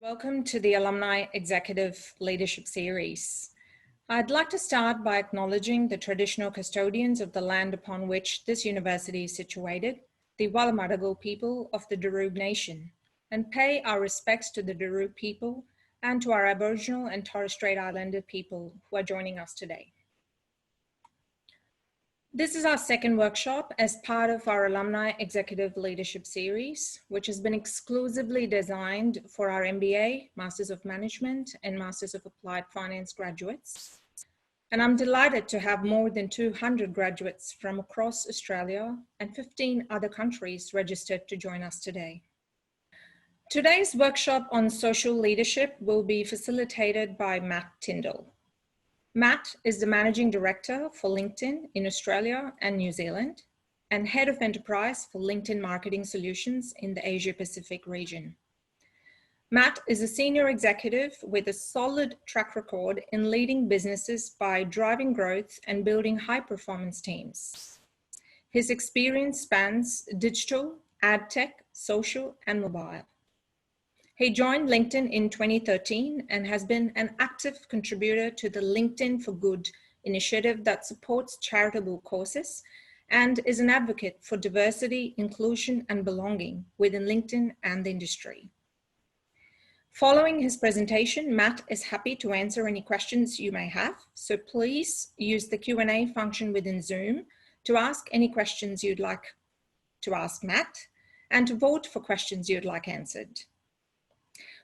Welcome to the Alumni Executive Leadership Series. I'd like to start by acknowledging the traditional custodians of the land upon which this university is situated, the Wallumattagal people of the Darug Nation, and pay our respects to the Darug people and to our Aboriginal and Torres Strait Islander people who are joining us today. This is our second workshop as part of our Alumni Executive Leadership Series, which has been exclusively designed for our MBA, Masters of Management, and Masters of Applied Finance graduates. And I'm delighted to have more than 200 graduates from across Australia and 15 other countries registered to join us today. Today's workshop on social leadership will be facilitated by Matt Tyndall. Matt is the Managing Director for LinkedIn in Australia and New Zealand and Head of Enterprise for LinkedIn Marketing Solutions in the Asia Pacific region. Matt is a senior executive with a solid track record in leading businesses by driving growth and building high-performance teams. His experience spans digital, ad tech, social, and mobile. He joined LinkedIn in 2013 and has been an active contributor to the LinkedIn for Good initiative that supports charitable causes and is an advocate for diversity, inclusion, and belonging within LinkedIn and the industry. Following his presentation, Matt is happy to answer any questions you may have, so please use the Q&A function within Zoom to ask any questions you'd like to ask Matt and to vote for questions you'd like answered.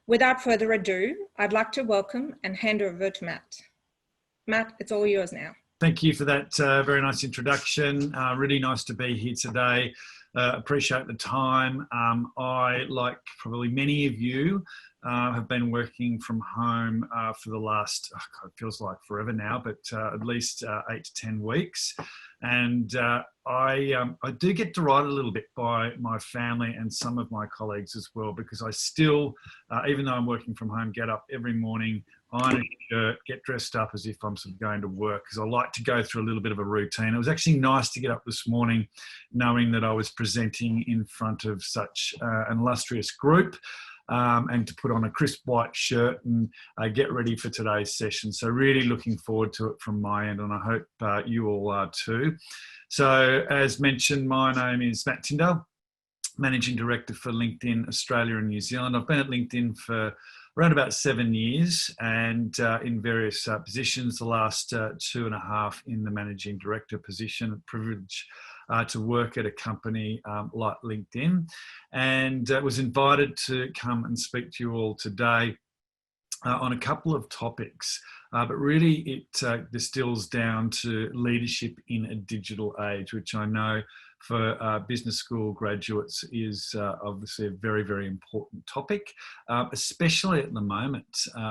Without further ado, I'd like to welcome and hand over to Matt. Matt, it's all yours now. Thank you for that very nice introduction. Really nice to be here today. Appreciate the time. I, like probably many of you, have been working from home for the last, it feels like forever now, but at least 8 to 10 weeks. And I do get derided a little bit by my family and some of my colleagues as well, because I still, even though I'm working from home, get up every morning, iron a shirt, get dressed up as if I'm sort of going to work, because I like to go through a little bit of a routine. It was actually nice to get up this morning knowing that I was presenting in front of such an illustrious group. And to put on a crisp white shirt and get ready for today's session. So really looking forward to it from my end, and I hope you all are too. So as mentioned, my name is Matt Tyndall, Managing Director for LinkedIn Australia and New Zealand. I've been at LinkedIn for around about 7 years and in various positions, the last 2.5 in the Managing Director position. A privilege to work at a company like LinkedIn, and was invited to come and speak to you all today on a couple of topics, but really it distills down to leadership in a digital age, which I know for business school graduates is obviously a very, very important topic, especially at the moment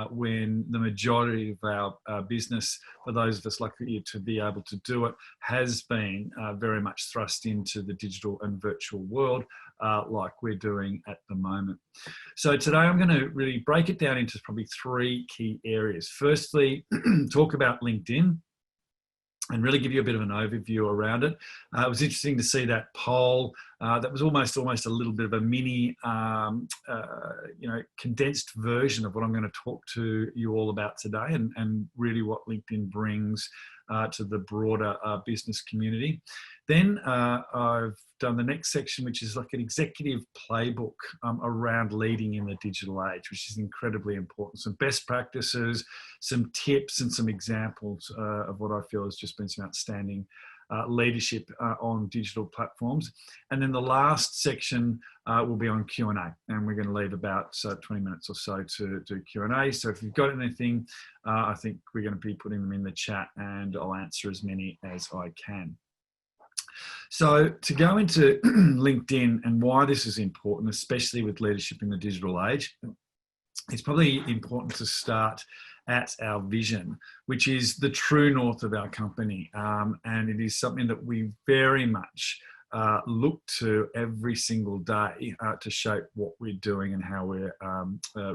when the majority of our business, for those of us lucky to be able to do it, has been very much thrust into the digital and virtual world like we're doing at the moment. So today I'm going to really break it down into probably 3 key areas. Firstly, talk about LinkedIn and really give you a bit of an overview around it. It was interesting to see that poll. That was almost a little bit of a mini, condensed version of what I'm going to talk to you all about today, and really what LinkedIn brings to the broader business community. Then I've done the next section, which is like an executive playbook around leading in the digital age, which is incredibly important. Some best practices, some tips, and some examples of what I feel has just been some outstanding leadership on digital platforms. And then the last section will be on Q&A, and we're going to leave about 20 minutes or so to do Q&A. So if you've got anything, I think we're going to be putting them in the chat, and I'll answer as many as I can. So to go into LinkedIn and why this is important, especially with leadership in the digital age, it's probably important to start at our vision, which is the true north of our company. And it is something that we very much look to every single day to shape what we're doing and how we're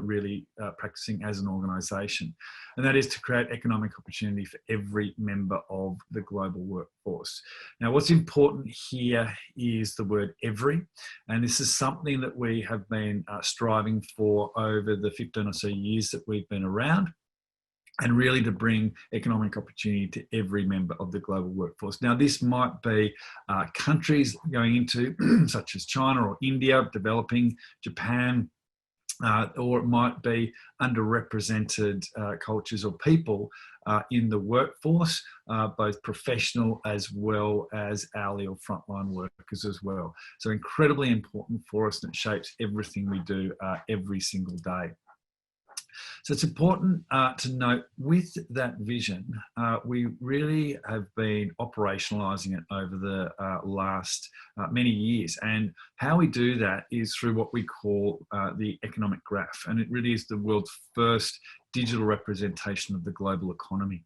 really practicing as an organisation. And that is to create economic opportunity for every member of the global workforce. Now, what's important here is the word every, and this is something that we have been striving for over the 15 or so years that we've been around, and really to bring economic opportunity to every member of the global workforce. Now, this might be countries going into, such as China or India, developing, Japan, or it might be underrepresented cultures or people in the workforce, both professional as well as hourly or frontline workers as well. So incredibly important for us, and it shapes everything we do every single day. So it's important to note with that vision, we really have been operationalising it over the last many years. And how we do that is through what we call the economic graph. And it really is the world's first digital representation of the global economy.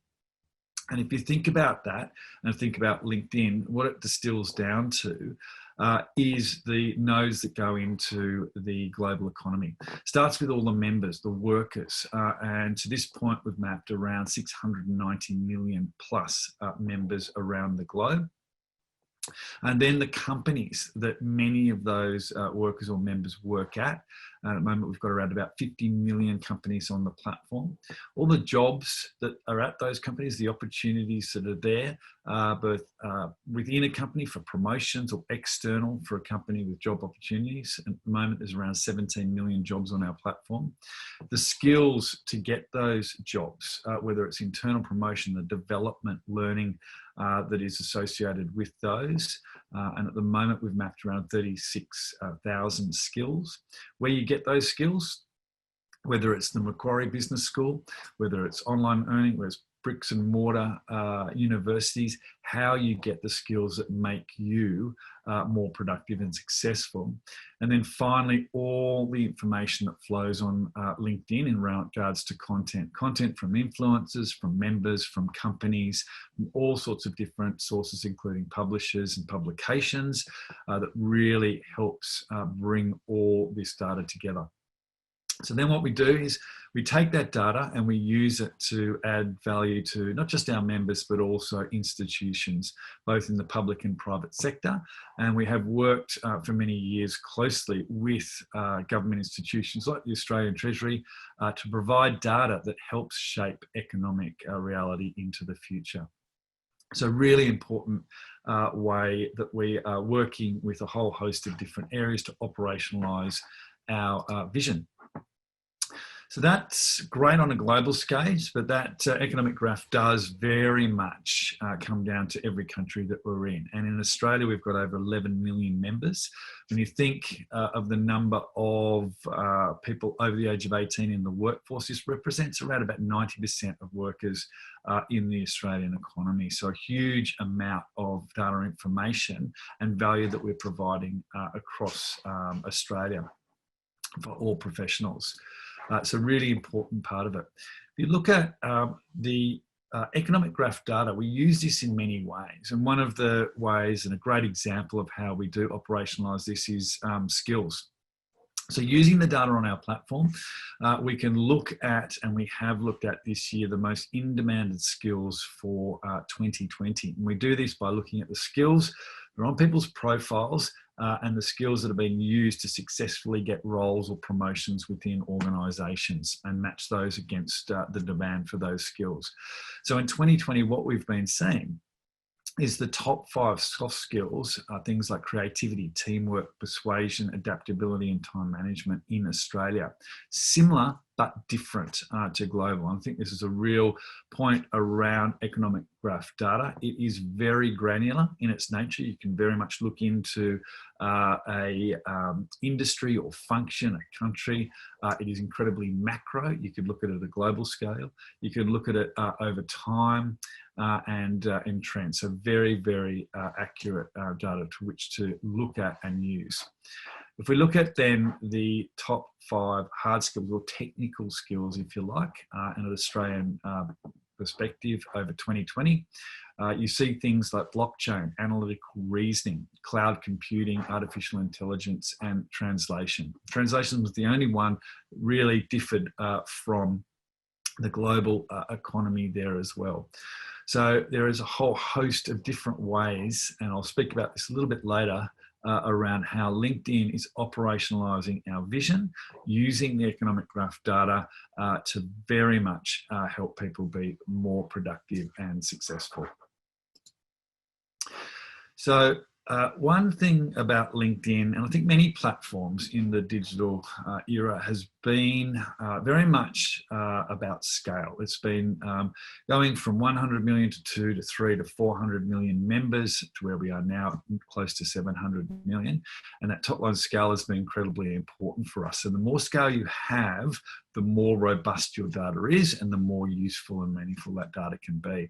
And if you think about that and think about LinkedIn, what it distills down to is the nodes that go into the global economy. Starts with all the members, the workers, and to this point we've mapped around 690 million plus members around the globe. And then the companies that many of those workers or members work at. At the moment, we've got around about 50 million companies on the platform. All the jobs that are at those companies, the opportunities that are there, both within a company for promotions or external for a company with job opportunities. At the moment, there's around 17 million jobs on our platform. The skills to get those jobs, whether it's internal promotion, the development, learning, that is associated with those. And at the moment, we've mapped around 36,000 skills. Where you get those skills, whether it's the Macquarie Business School, whether it's online learning, whether it's bricks and mortar universities, how you get the skills that make you more productive and successful. And then finally, all the information that flows on LinkedIn in regards to content from influencers, from members, from companies, from all sorts of different sources, including publishers and publications, that really helps bring all this data together. So then what we do is we take that data and we use it to add value to not just our members, but also institutions, both in the public and private sector. And we have worked for many years closely with government institutions like the Australian Treasury to provide data that helps shape economic reality into the future. So really important way that we are working with a whole host of different areas to operationalise our vision. So that's great on a global stage, but that economic graph does very much come down to every country that we're in. And in Australia, we've got over 11 million members. When you think of the number of people over the age of 18 in the workforce, this represents around about 90% of workers in the Australian economy. So a huge amount of data information and value that we're providing across Australia for all professionals. It's a really important part of it. If you look at the economic graph data, we use this in many ways. And one of the ways, and a great example of how we do operationalise this, is skills. So using the data on our platform, we can look at, and we have looked at this year, the most in-demand skills for 2020. And we do this by looking at the skills that are on people's profiles and the skills that have been used to successfully get roles or promotions within organisations, and match those against the demand for those skills. So in 2020, what we've been seeing is the top 5 soft skills are things like creativity, teamwork, persuasion, adaptability, and time management in Australia. Similar but different to global. I think this is a real point around economic graph data. It is very granular in its nature. You can very much look into a industry or function, a country. It is incredibly macro. You could look at it at a global scale. You could look at it over time and in trends. So very, very accurate data to which to look at and use. If we look at then the top 5 hard skills or technical skills, if you like, in an Australian perspective over 2020, You see things like blockchain, analytical reasoning, cloud computing, artificial intelligence, and translation. Translation was the only one that really differed from the global economy there as well. So there is a whole host of different ways, and I'll speak about this a little bit later, around how LinkedIn is operationalising our vision, using the economic graph data to very much help people be more productive and successful. So one thing about LinkedIn, and I think many platforms in the digital era, has been very much about scale. It's been going from 100 million to 2 to 3 to 400 million members to where we are now, close to 700 million. And that top line scale has been incredibly important for us. And the more scale you have, the more robust your data is and the more useful and meaningful that data can be.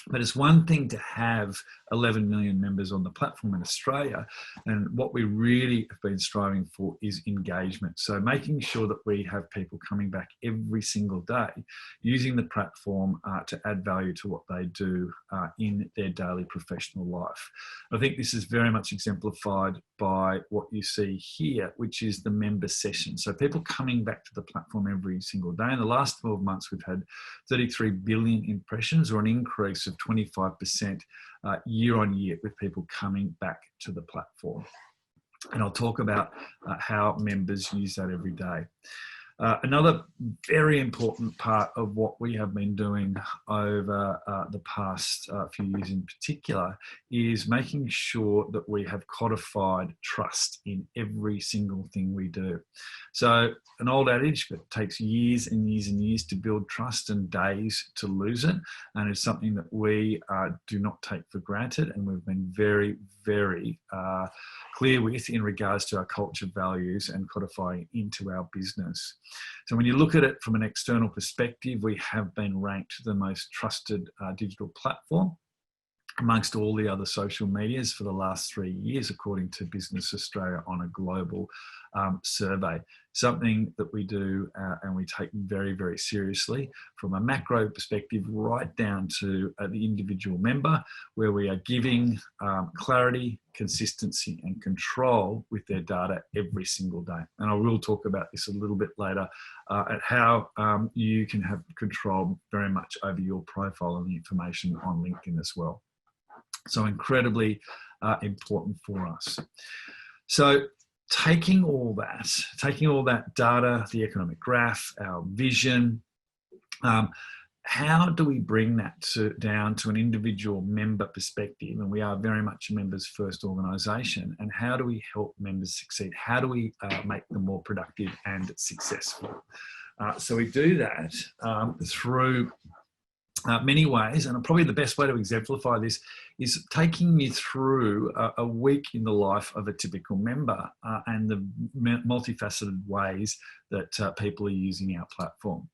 But it's one thing to have 11 million members on the platform in Australia, and what we really have been striving for is engagement. So making sure that we have people coming back every single day, using the platform to add value to what they do in their daily professional life. I think this is very much exemplified by what you see here, which is the member session. So people coming back to the platform every single day. In the last 12 months, we've had 33 billion impressions, or an increase of 25% year on year, with people coming back to the platform. And I'll talk about how members use that every day. Another very important part of what we have been doing over the past few years in particular is making sure that we have codified trust in every single thing we do. So an old adage, but it takes years and years and years to build trust and days to lose it. And it's something that we do not take for granted. And we've been very, very clear with in regards to our culture, values, and codifying into our business. So when you look at it from an external perspective, we have been ranked the most trusted digital platform amongst all the other social medias for the last 3 years, according to Business Australia on a global survey. Something that we do and we take very, very seriously from a macro perspective right down to the individual member, where we are giving clarity, consistency and control with their data every single day. And I will talk about this a little bit later at how you can have control very much over your profile and the information on LinkedIn as well. So incredibly important for us. So taking all that data, the economic graph, our vision, how do we bring that down to an individual member perspective? And we are very much a members first organisation. And how do we help members succeed? How do we make them more productive and successful? So we do that through many ways, and probably the best way to exemplify this is taking you through a week in the life of a typical member and the multifaceted ways that people are using our platform.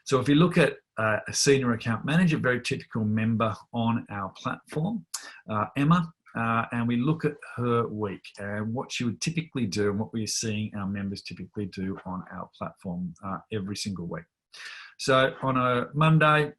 So if you look at a senior account manager, very typical member on our platform, Emma, and we look at her week and what she would typically do and what we're seeing our members typically do on our platform every single week. So on a Monday,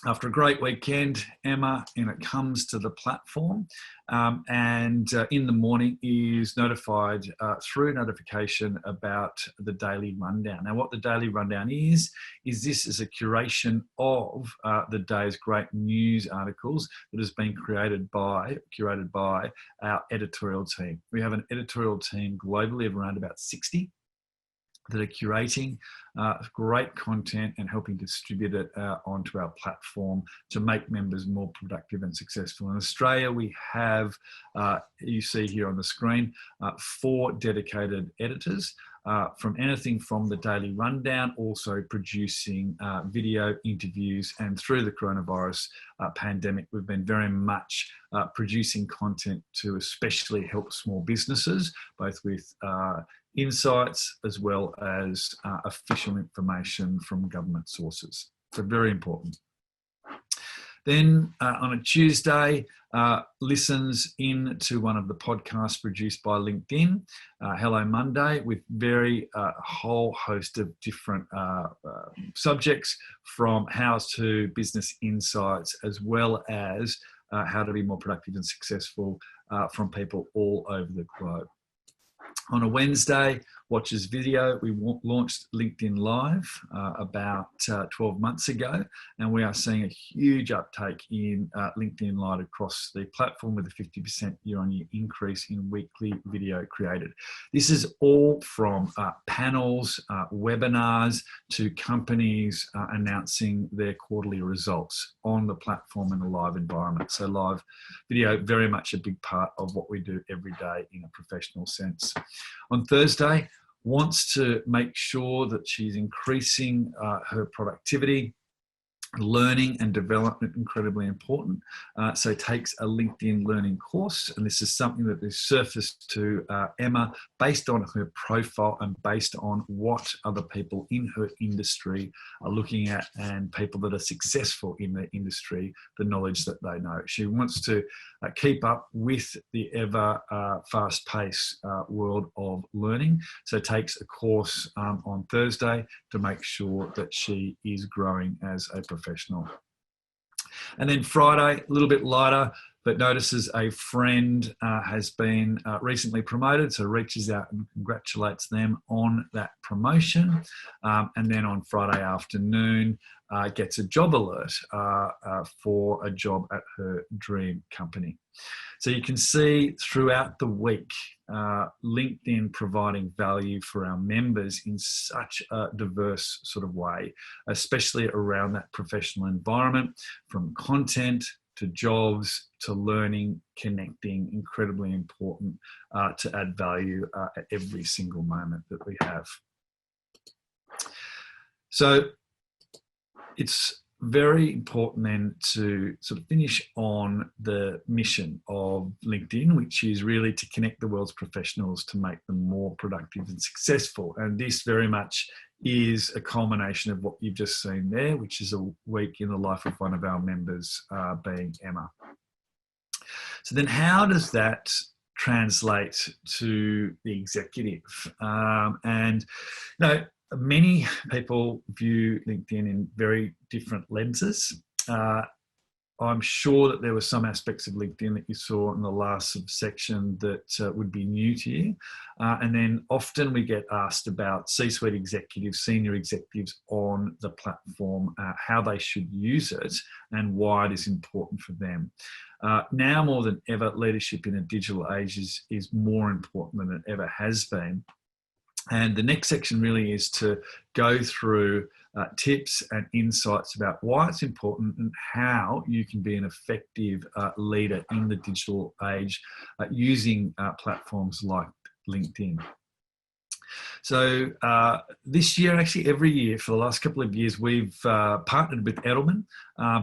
after a great weekend, Emma comes to the platform and in the morning is notified through notification about the daily rundown. Now, what the daily rundown is this is a curation of the day's great news articles that has been curated by our editorial team. We have an editorial team globally of around about 60 that are curating great content and helping distribute it onto our platform to make members more productive and successful. In Australia, we have, you see here on the screen, 4 dedicated editors from anything from the daily rundown, also producing video interviews, and through the coronavirus pandemic, we've been very much producing content to especially help small businesses, both with insights as well as official information from government sources. So very important. Then on a Tuesday, listens in to one of the podcasts produced by LinkedIn, Hello Monday, with very whole host of different subjects, from how to business insights, as well as how to be more productive and successful, from people all over the globe. On a Wednesday, watches video. We launched LinkedIn Live about 12 months ago, and we are seeing a huge uptake in LinkedIn Live across the platform, with a 50% year-on-year increase in weekly video created. This is all from panels, webinars, to companies announcing their quarterly results on the platform in a live environment. So live video, very much a big part of what we do every day in a professional sense. On Thursday, wants to make sure that she's increasing her productivity. Learning and development, incredibly important. So takes a LinkedIn learning course, and this is something that is surfaced to Emma based on her profile and based on what other people in her industry are looking at, and people that are successful in their industry, the knowledge that they know. She wants to keep up with the ever fast-paced world of learning, so takes a course on Thursday to make sure that she is growing as a professional. And then Friday, a little bit lighter, but notices a friend has been recently promoted, so reaches out and congratulates them on that promotion. And then on Friday afternoon, gets a job alert for a job at her dream company. So you can see throughout the week, LinkedIn providing value for our members in such a diverse sort of way, especially around that professional environment, from content to jobs to learning, connecting, incredibly important to add value at every single moment that we have. So it's very important then to sort of finish on the mission of LinkedIn, which is really to connect the world's professionals to make them more productive and successful. And this very much is a culmination of what you've just seen there, which is a week in the life of one of our members, being Emma. So then how does that translate to the executive? And you know, many people view LinkedIn in very different lenses. I'm sure that there were some aspects of LinkedIn that you saw in the last section that would be new to you. And then often we get asked about C-suite executives, senior executives on the platform, how they should use it and why it is important for them. Now more than ever, leadership in a digital age is more important than it ever has been. And the next section really is to go through tips and insights about why it's important and how you can be an effective leader in the digital age using platforms like LinkedIn. So this year, actually every year for the last couple of years, we've partnered with Edelman,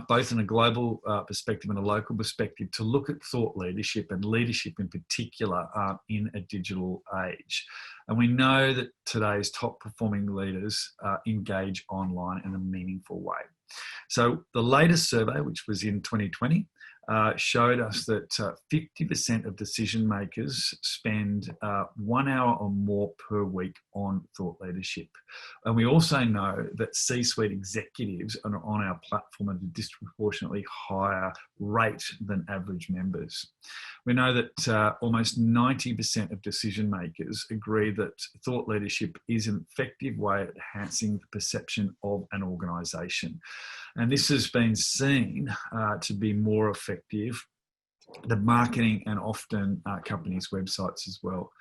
both in a global perspective and a local perspective, to look at thought leadership and leadership in particular in a digital age. And we know that today's top performing leaders engage online in a meaningful way. So the latest survey, which was in 2020, showed us that 50% of decision makers spend 1 hour or more per week on thought leadership. And we also know that C-suite executives are on our platform at a disproportionately higher rate than average members. We know that almost 90% of decision makers agree that thought leadership is an effective way of enhancing the perception of an organisation. And this has been seen to be more effective than marketing and often companies' websites as well.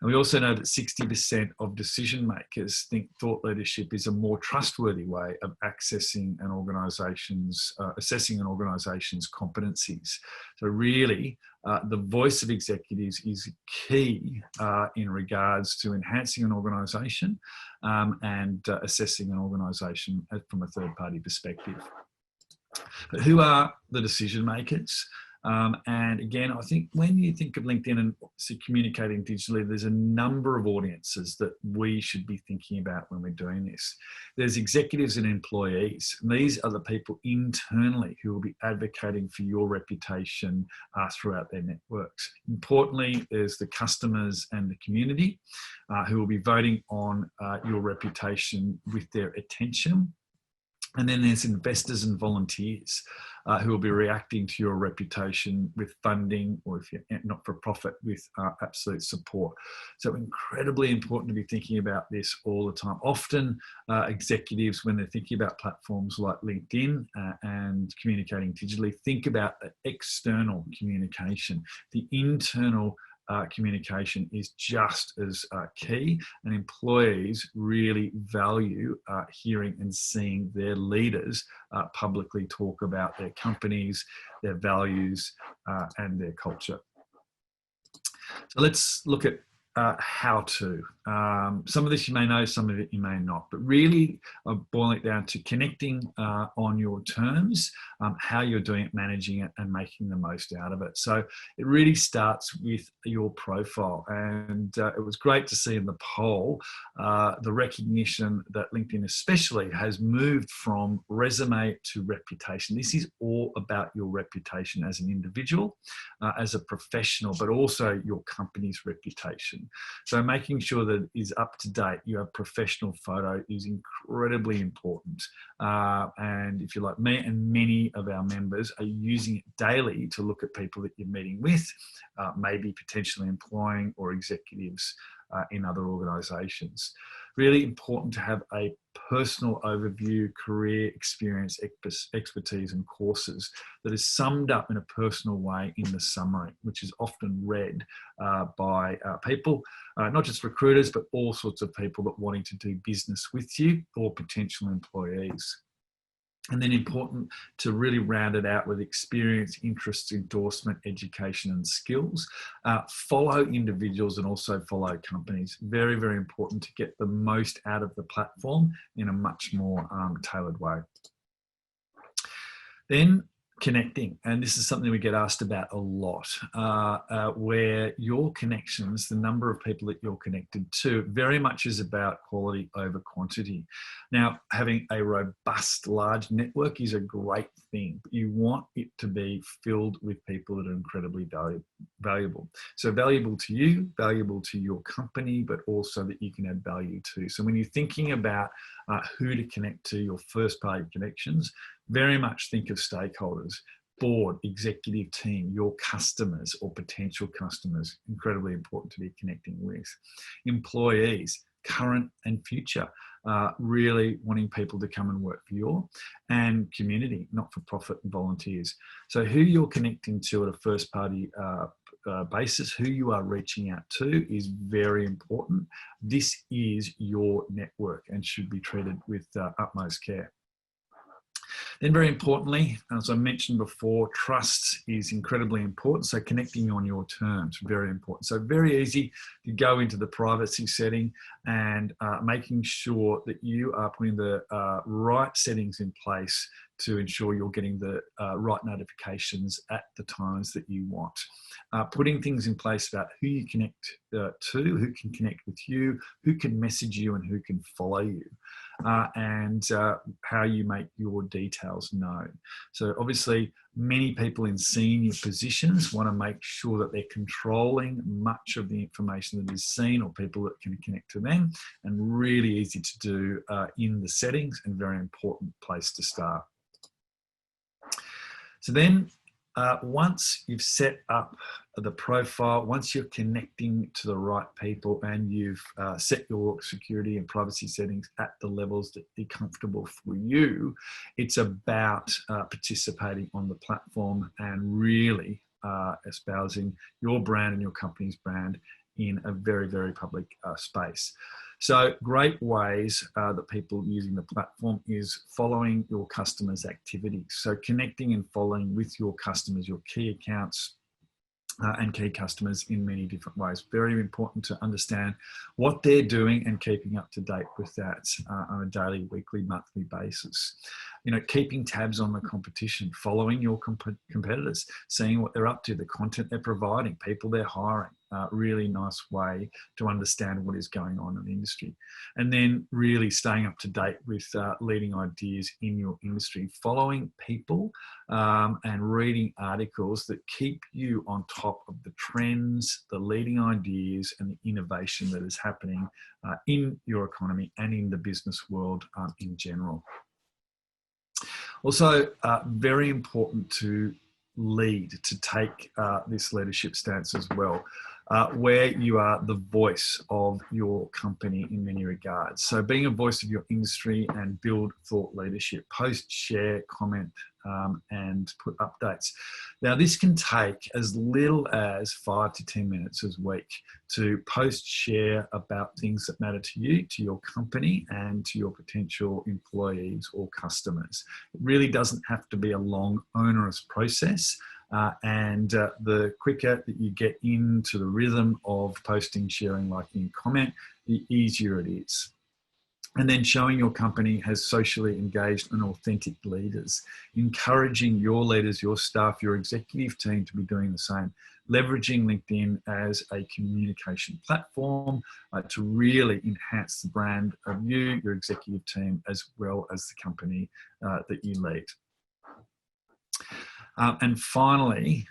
And we also know that 60% of decision makers think thought leadership is a more trustworthy way of accessing an organisation's, assessing an organisation's competencies. So really, the voice of executives is key in regards to enhancing an organisation and assessing an organisation from a third-party perspective. But who are the decision makers? And again, I think when you think of LinkedIn and communicating digitally, there's a number of audiences that we should be thinking about when we're doing this. There's executives and employees, and these are the people internally who will be advocating for your reputation throughout their networks. Importantly, there's the customers and the community who will be voting on your reputation with their attention. And then there's investors and volunteers who will be reacting to your reputation with funding, or if you're not for profit, with absolute support. So incredibly important to be thinking about this all the time. Often executives, when they're thinking about platforms like LinkedIn and communicating digitally, think about the external communication. The internal communication is just as key, and employees really value hearing and seeing their leaders publicly talk about their companies, their values, and their culture. So let's look at how to. Some of this you may know, some of it you may not, but really boiling it down to connecting on your terms, how you're doing it, managing it, and making the most out of it. So it really starts with your profile, and it was great to see in the poll the recognition that LinkedIn especially has moved from resume to reputation. This is all about your reputation as an individual, as a professional, but also your company's reputation. So making sure that it is up to date, your professional photo is incredibly important. And if you're like me and many of our members are using it daily to look at people that you're meeting with, maybe potentially employing or executives in other organisations. Really important to have a personal overview, career experience, expertise and courses that is summed up in a personal way in the summary, which is often read by people, not just recruiters, but all sorts of people that wanting to do business with you or potential employees. And then important to really round it out with experience, interests, endorsement, education and skills. Follow individuals and also follow companies. Very, very important to get the most out of the platform in a much more tailored way. Then connecting, and this is something we get asked about a lot, where your connections, the number of people that you're connected to, very much is about quality over quantity. Now, having a robust, large network is a great thing, but you want it to be filled with people that are incredibly valuable. So valuable to you, valuable to your company, but also that you can add value to. So when you're thinking about who to connect to, your first party connections, very much think of stakeholders, board, executive team, your customers or potential customers, incredibly important to be connecting with. Employees, current and future, really wanting people to come and work for you, and community, not-for-profit and volunteers. So who you're connecting to at a first party basis, who you are reaching out to is very important. This is your network and should be treated with utmost care. Then very importantly, as I mentioned before, trust is incredibly important. So connecting on your terms, very important. So very easy to go into the privacy setting and making sure that you are putting the right settings in place to ensure you're getting the right notifications at the times that you want. Putting things in place about who you connect to, who can connect with you, who can message you and who can follow you, and how you make your details known. So obviously many people in senior positions want to make sure that they're controlling much of the information that is seen or people that can connect to them, and really easy to do in the settings, and very important place to start. So then once you've set up the profile, once you're connecting to the right people and you've set your security and privacy settings at the levels that are comfortable for you, it's about participating on the platform and really espousing your brand and your company's brand in a very, very public space. So great ways that people using the platform is following your customers' activities. So connecting and following with your customers, your key accounts and key customers in many different ways. Very important to understand what they're doing and keeping up to date with that on a daily, weekly, monthly basis. keeping tabs on the competition, following your competitors, seeing what they're up to, the content they're providing, people they're hiring. Really nice way to understand what is going on in the industry. And then really staying up to date with leading ideas in your industry, following people and reading articles that keep you on top of the trends, the leading ideas and the innovation that is happening in your economy and in the business world in general. Also, very important to lead, to take this leadership stance as well, where you are the voice of your company in many regards. So being a voice of your industry and build thought leadership, post, share, comment, and put updates. Now, this can take as little as 5 to 10 minutes a week to post, share about things that matter to you, to your company, and to your potential employees or customers. It really doesn't have to be a long, onerous process. The quicker that you get into the rhythm of posting, sharing, liking, comment, the easier it is. And then showing your company has socially engaged and authentic leaders, encouraging your leaders, your staff, your executive team to be doing the same, leveraging LinkedIn as a communication platform to really enhance the brand of you, your executive team, as well as the company that you lead. And finally,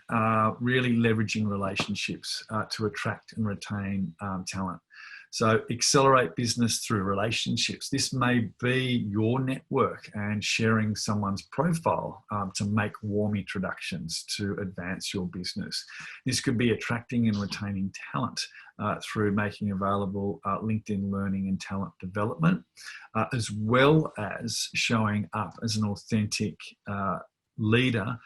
really leveraging relationships to attract and retain talent. So accelerate business through relationships. This may be your network and sharing someone's profile to make warm introductions to advance your business. This could be attracting and retaining talent through making available LinkedIn learning and talent development, as well as showing up as an authentic leader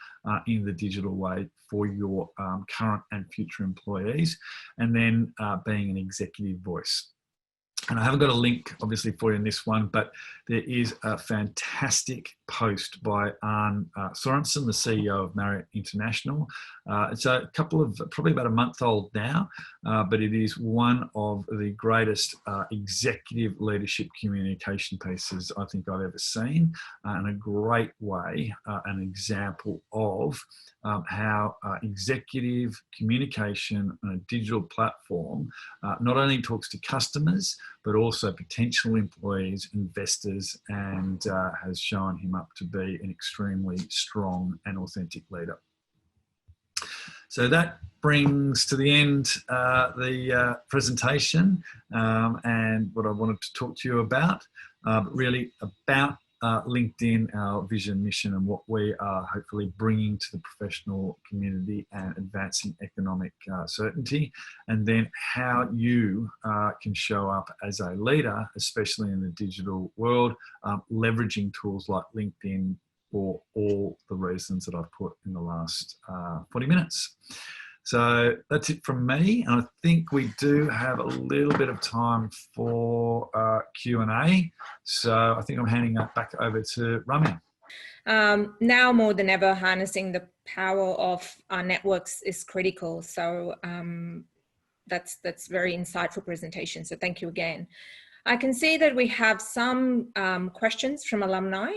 in the digital way for your current and future employees, and then being an executive voice. And I haven't got a link, obviously, for you in this one, but there is a fantastic post by Arne Sorensen, the CEO of Marriott International. It's a couple of, probably about a month old now, but it is one of the greatest executive leadership communication pieces I think I've ever seen, and a great way, an example of how executive communication on a digital platform not only talks to customers, but also potential employees, investors, and has shown him up to be an extremely strong and authentic leader. So that brings to the end the presentation and what I wanted to talk to you about, really about LinkedIn, our vision, mission, and what we are hopefully bringing to the professional community and advancing economic certainty, and then how you can show up as a leader, especially in the digital world, leveraging tools like LinkedIn for all the reasons that I've put in the last 40 minutes. So that's it from me. And I think we do have a little bit of time for Q&A. So I think I'm handing that back over to Rami. Now more than ever, harnessing the power of our networks is critical. So that's very insightful presentation. So thank you again. I can see that we have some questions from alumni.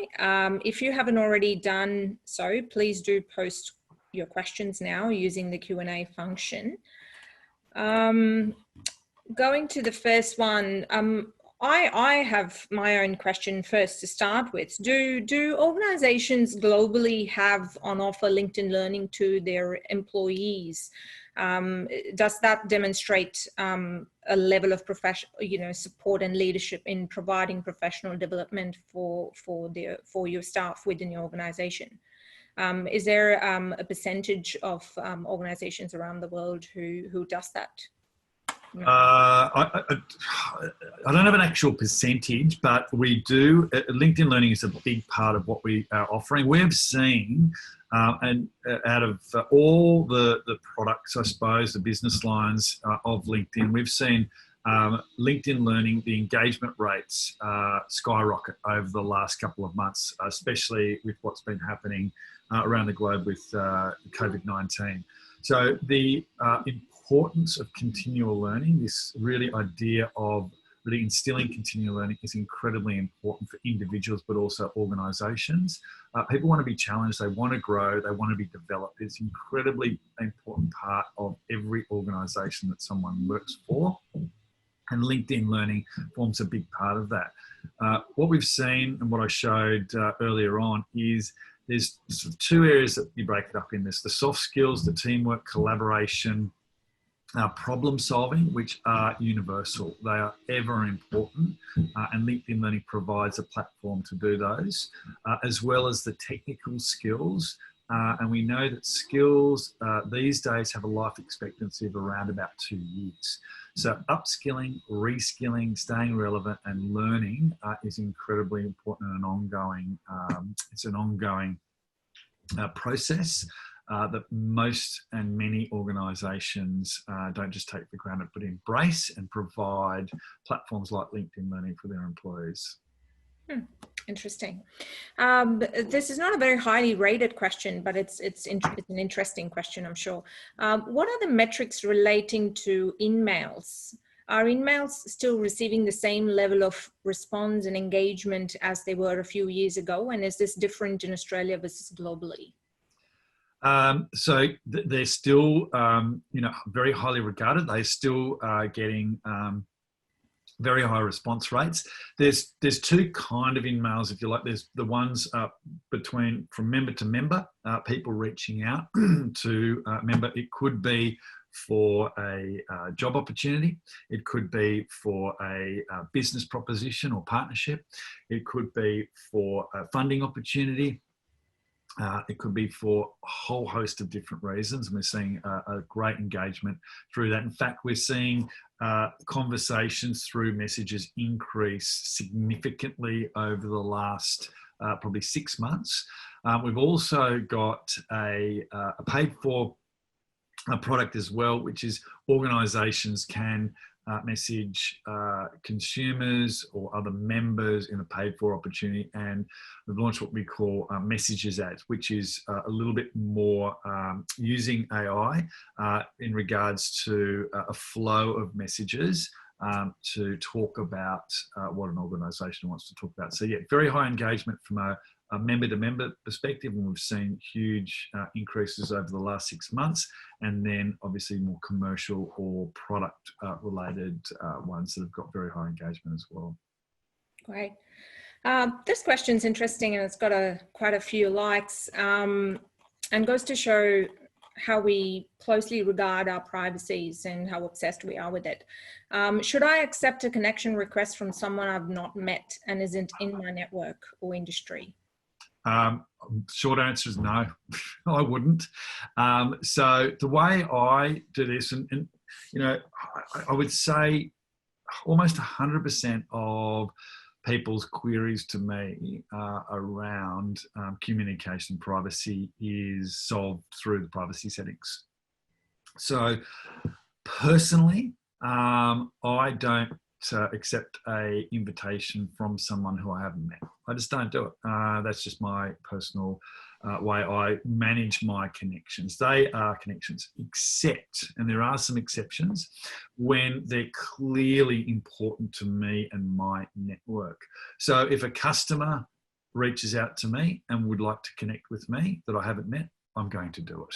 If you haven't already done so, please do post your questions now using the Q&A function. Going to the first one, I have my own question first to start with. Do organizations globally have on offer LinkedIn Learning to their employees? Does that demonstrate a level of support and leadership in providing professional development for your staff within your organization? Is there a percentage of organizations around the world who does that? I don't have an actual percentage, but we do. LinkedIn Learning is a big part of what we are offering. We've seen, and out of all the products, I suppose, the business lines of LinkedIn, we've seen LinkedIn Learning, the engagement rates skyrocket over the last couple of months, especially with what's been happening around the globe with COVID-19. So the importance of continual learning, this really idea of really instilling continual learning is incredibly important for individuals, but also organisations. People want to be challenged, they want to grow, they want to be developed. It's an incredibly important part of every organisation that someone works for. And LinkedIn Learning forms a big part of that. What we've seen and what I showed earlier on is there's sort of two areas that you break it up in. There's the soft skills, the teamwork, collaboration, problem solving, which are universal. They are ever important, and LinkedIn Learning provides a platform to do those, as well as the technical skills. And we know that skills these days have a life expectancy of around about 2 years. So upskilling, reskilling, staying relevant and learning is incredibly important and an ongoing, it's an ongoing process that most and many organisations don't just take for granted, but embrace and provide platforms like LinkedIn Learning for their employees. Interesting. This is not a very highly rated question, but it's an interesting question, I'm sure. What are the metrics relating to Inmales? Are Inmales still receiving the same level of response and engagement as they were a few years ago? And is this different in Australia versus globally? So they're still, very highly regarded. They're still getting very high response rates. There's two kind of Inmales, if you like. There's the ones from member to member, people reaching out to a member. It could be for a job opportunity. It could be for a business proposition or partnership. It could be for a funding opportunity. It could be for a whole host of different reasons, and we're seeing a great engagement through that. In fact, we're seeing conversations through messages increase significantly over the last probably 6 months. We've also got a paid for product as well, which is organisations can message consumers or other members in a paid for opportunity, and we've launched what we call messages ads, which is a little bit more using AI in regards to a flow of messages to talk about what an organisation wants to talk about. So yeah, very high engagement from a member-to-member perspective, and we've seen huge increases over the last 6 months, and then obviously more commercial or product-related ones that have got very high engagement as well. Great. This question's interesting, and it's got quite a few likes, and goes to show how we closely regard our privacies and how obsessed we are with it. Should I accept a connection request from someone I've not met and isn't in my network or industry? Short answer is no, I wouldn't. So the way I do this, and I would say almost 100% of people's queries to me around communication privacy is solved through the privacy settings. So personally, I don't accept a invitation from someone who I haven't met. I just don't do it. That's just my personal way I manage my connections. They are connections, except, and there are some exceptions, when they're clearly important to me and my network. So if a customer reaches out to me and would like to connect with me that I haven't met, I'm going to do it.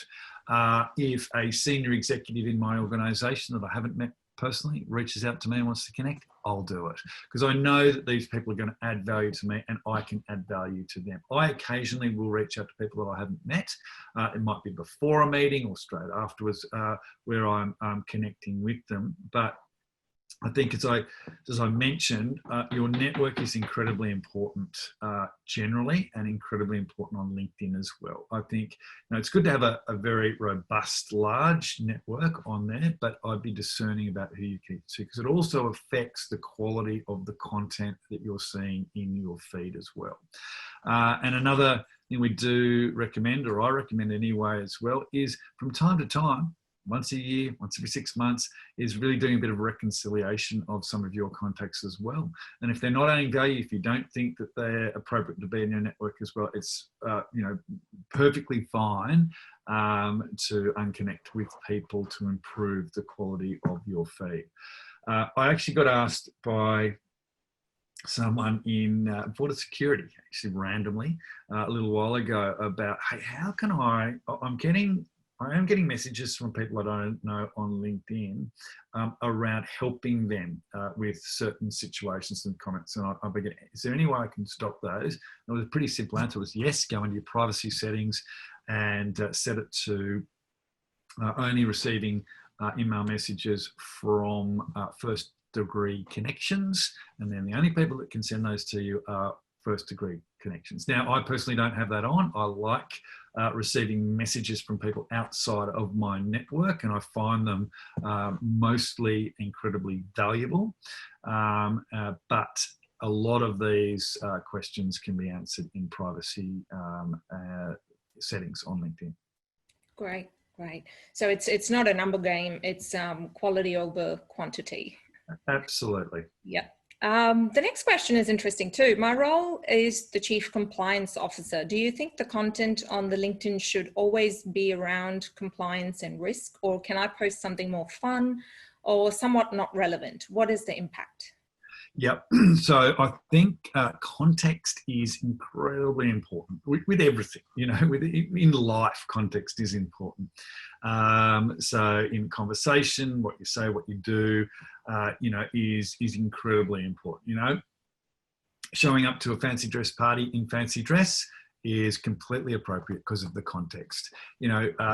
If a senior executive in my organisation that I haven't met personally reaches out to me and wants to connect, I'll do it, because I know that these people are going to add value to me and I can add value to them. I occasionally will reach out to people that I haven't met. It might be before a meeting or straight afterwards where I'm connecting with them. But I think as I mentioned, your network is incredibly important generally, and incredibly important on LinkedIn as well. I think it's good to have a very robust, large network on there, but I'd be discerning about who you keep to, because it also affects the quality of the content that you're seeing in your feed as well. And another thing we do recommend, or I recommend anyway as well, is from time to time, once a year, once every 6 months, is really doing a bit of reconciliation of some of your contacts as well. And if they're not adding value, if you don't think that they're appropriate to be in your network as well, it's perfectly fine to unconnect with people to improve the quality of your feed. I actually got asked by someone in border security, actually randomly, a little while ago about, hey, how can I am getting messages from people I don't know on LinkedIn around helping them with certain situations and comments. And I began, is there any way I can stop those? And it was a pretty simple answer. It was yes, go into your privacy settings and set it to only receiving email messages from first degree connections, and then the only people that can send those to you are first degree connections. Now, I personally don't have that on. I like receiving messages from people outside of my network, and I find them mostly incredibly valuable. But a lot of these questions can be answered in privacy settings on LinkedIn. Great. Great. So it's not a number game, it's quality over quantity. Absolutely. Yeah. The next question is interesting too. My role is the Chief Compliance Officer. Do you think the content on the LinkedIn should always be around compliance and risk, or can I post something more fun or somewhat not relevant? What is the impact? Yep. So I think context is incredibly important with everything, in life, context is important. So in conversation, what you say, what you do, is incredibly important. Showing up to a fancy dress party in fancy dress is completely appropriate because of the context.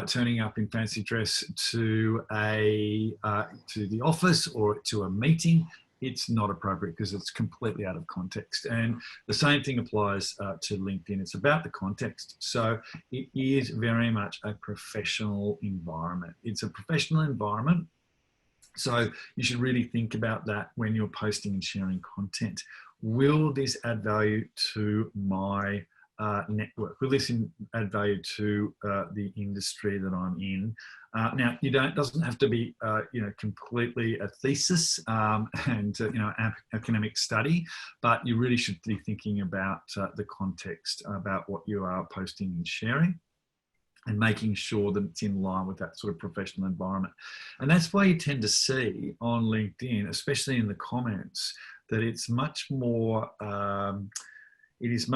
Turning up in fancy dress to the office or to a meeting, it's not appropriate because it's completely out of context. And the same thing applies to LinkedIn. It's about the context. So it is very much a professional environment. It's a professional environment. So you should really think about that when you're posting and sharing content. Will this add value to my network? Will this add value to the industry that I'm in? Now, doesn't have to be, completely a thesis and academic study, but you really should be thinking about the context about what you are posting and sharing, and making sure that it's in line with that sort of professional environment. And that's why you tend to see on LinkedIn, especially in the comments, that it's much more. It's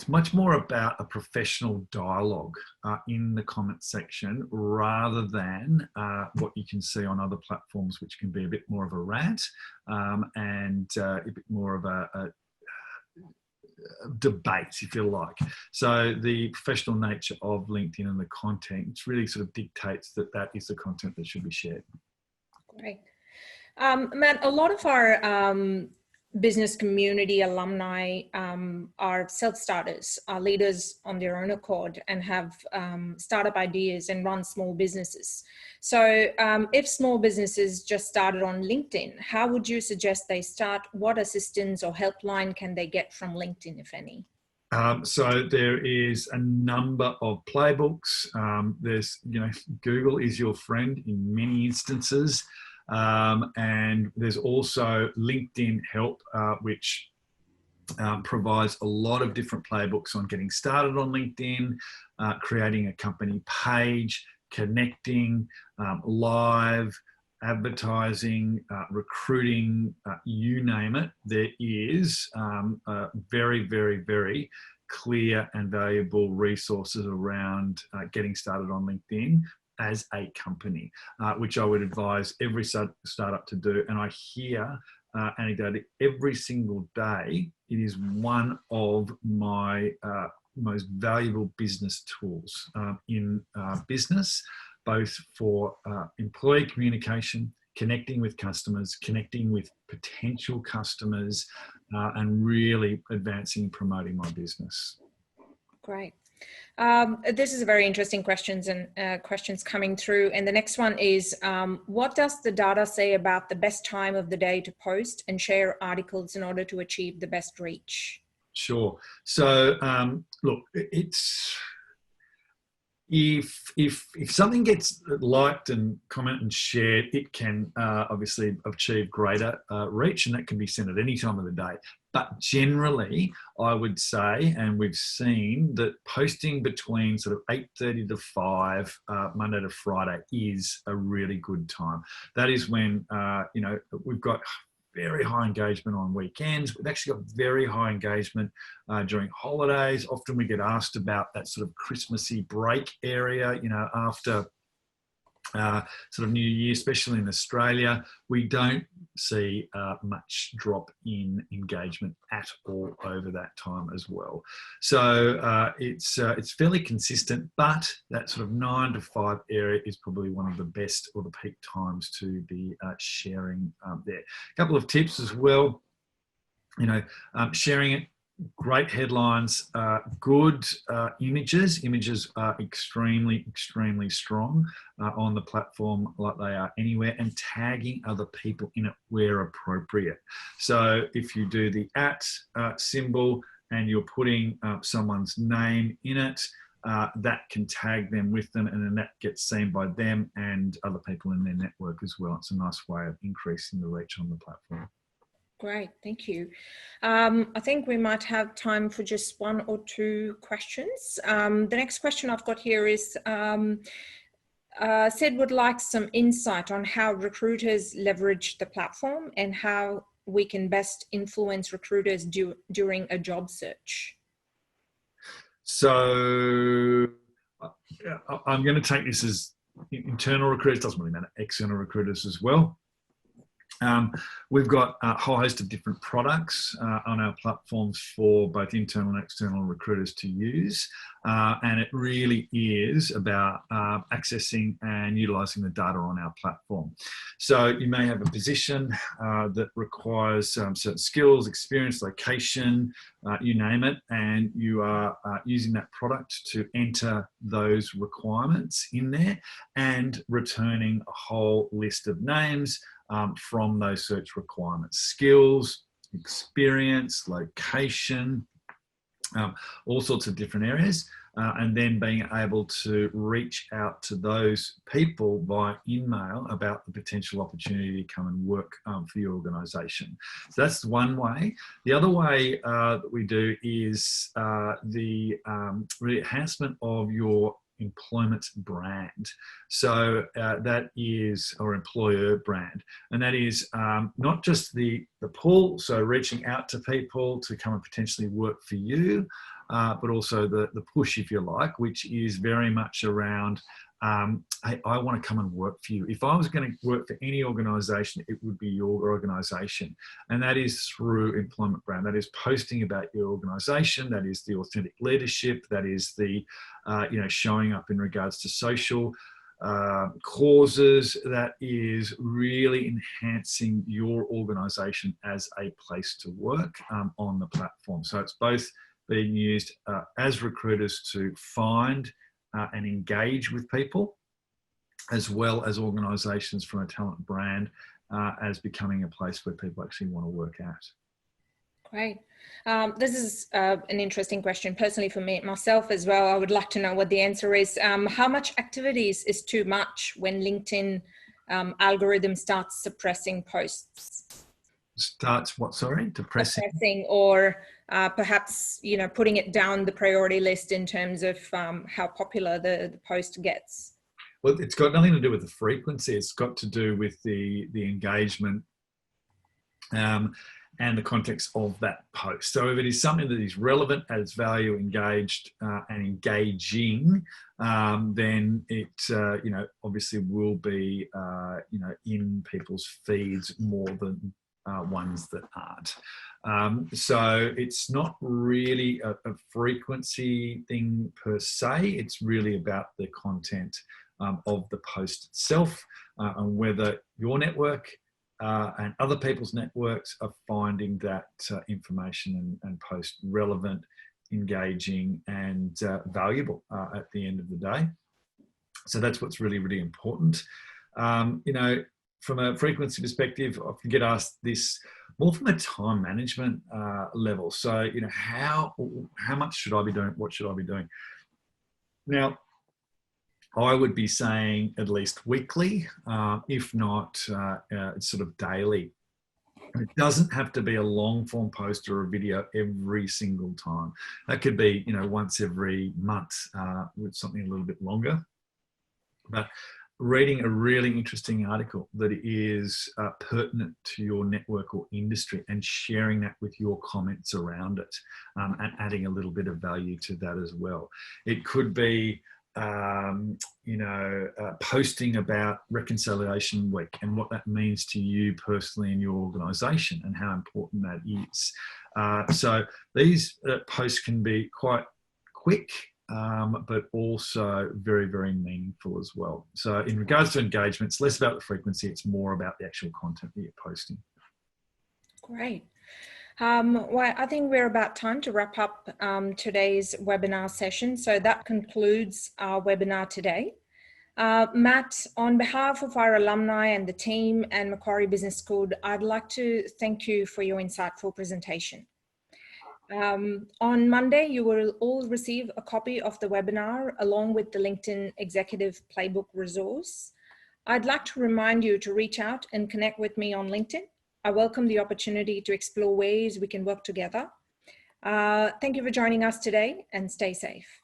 much more about a professional dialogue in the comment section rather than what you can see on other platforms, which can be a bit more of a rant and a bit more of a debate, if you like. So the professional nature of LinkedIn and the content really sort of dictates that is the content that should be shared. Great. Matt, a lot of our business community alumni are self-starters, are leaders on their own accord, and have startup ideas and run small businesses. So if small businesses just started on LinkedIn, how would you suggest they start? What assistance or helpline can they get from LinkedIn, if any? So there is a number of playbooks. There's, Google is your friend in many instances. And there's also LinkedIn Help, which provides a lot of different playbooks on getting started on LinkedIn, creating a company page, connecting, live, advertising, recruiting, you name it. There is very, very, very clear and valuable resources around getting started on LinkedIn as a company, which I would advise every startup to do. And I hear anecdotally every single day, it is one of my most valuable business tools in business, both for employee communication, connecting with customers, connecting with potential customers, and really advancing and promoting my business. Great. This is a very interesting questions coming through. And the next one is, what does the data say about the best time of the day to post and share articles in order to achieve the best reach? Sure. So look, if something gets liked and commented and shared, it can obviously achieve greater reach, and that can be sent at any time of the day. But generally, I would say, and we've seen that posting between sort of 8:30 to 5, Monday to Friday, is a really good time. That is when, we've got very high engagement on weekends. We've actually got very high engagement during holidays. Often we get asked about that sort of Christmassy break area, after sort of New Year, especially in Australia. We don't see much drop in engagement at all over that time as well. So it's fairly consistent, but that sort of 9 to 5 area is probably one of the best or the peak times to be sharing there. A couple of tips as well, sharing it. Great headlines, good images. Images are extremely, extremely strong on the platform, like they are anywhere, and tagging other people in it where appropriate. So if you do the @ symbol and you're putting someone's name in it, that can tag them with them, and then that gets seen by them and other people in their network as well. It's a nice way of increasing the reach on the platform. Great, thank you. I think we might have time for just 1 or 2 questions. The next question I've got here is, Sid would like some insight on how recruiters leverage the platform and how we can best influence recruiters during a job search. So I'm going to take this as internal recruiters, doesn't really matter, external recruiters as well. We've got a whole host of different products on our platforms for both internal and external recruiters to use. And it really is about accessing and utilising the data on our platform. So you may have a position that requires certain skills, experience, location, you name it, and you are using that product to enter those requirements in there and returning a whole list of names from those search requirements: skills, experience, location, all sorts of different areas, and then being able to reach out to those people via Inmale about the potential opportunity to come and work for your organisation. So that's one way. The other way that we do is the enhancement of your employment brand. So that is, or employer brand, and that is not just the pull, so reaching out to people to come and potentially work for you, but also the push, if you like, which is very much around, hey, I want to come and work for you. If I was going to work for any organisation, it would be your organisation. And that is through employment brand. That is posting about your organisation. That is the authentic leadership. That is the, showing up in regards to social causes. That is really enhancing your organisation as a place to work on the platform. So it's both being used as recruiters to find and engage with people, as well as organisations from a talent brand as becoming a place where people actually want to work at. Great. This is an interesting question personally for myself as well. I would like to know what the answer is. How much activities is too much when LinkedIn algorithm starts suppressing posts? Starts what, sorry? Suppressing, or perhaps, putting it down the priority list in terms of how popular the post gets. Well, it's got nothing to do with the frequency. It's got to do with the engagement and the context of that post. So if it is something that is relevant, adds value, engaged and engaging, then it obviously will be in people's feeds more than ones that aren't. So it's not really a frequency thing per se. It's really about the content of the post itself, and whether your network and other people's networks are finding that information and post relevant, engaging and valuable at the end of the day. So that's what's really, really important. From a frequency perspective, I often get asked this more from a time management level. So, how much should I be doing? What should I be doing? Now, I would be saying at least weekly, if not sort of daily. It doesn't have to be a long form post or a video every single time. That could be, once every month with something a little bit longer. But reading a really interesting article that is pertinent to your network or industry and sharing that with your comments around it and adding a little bit of value to that as well. It could be posting about Reconciliation Week and what that means to you personally in your organisation and how important that is. So these posts can be quite quick, but also very, very meaningful as well. So in regards to engagement, it's less about the frequency, it's more about the actual content that you're posting. Great. Well, I think we're about time to wrap up today's webinar session. So that concludes our webinar today. Matt, on behalf of our alumni and the team and Macquarie Business School, I'd like to thank you for your insightful presentation. On Monday, you will all receive a copy of the webinar along with the LinkedIn Executive Playbook resource. I'd like to remind you to reach out and connect with me on LinkedIn. I welcome the opportunity to explore ways we can work together. Thank you for joining us today and stay safe.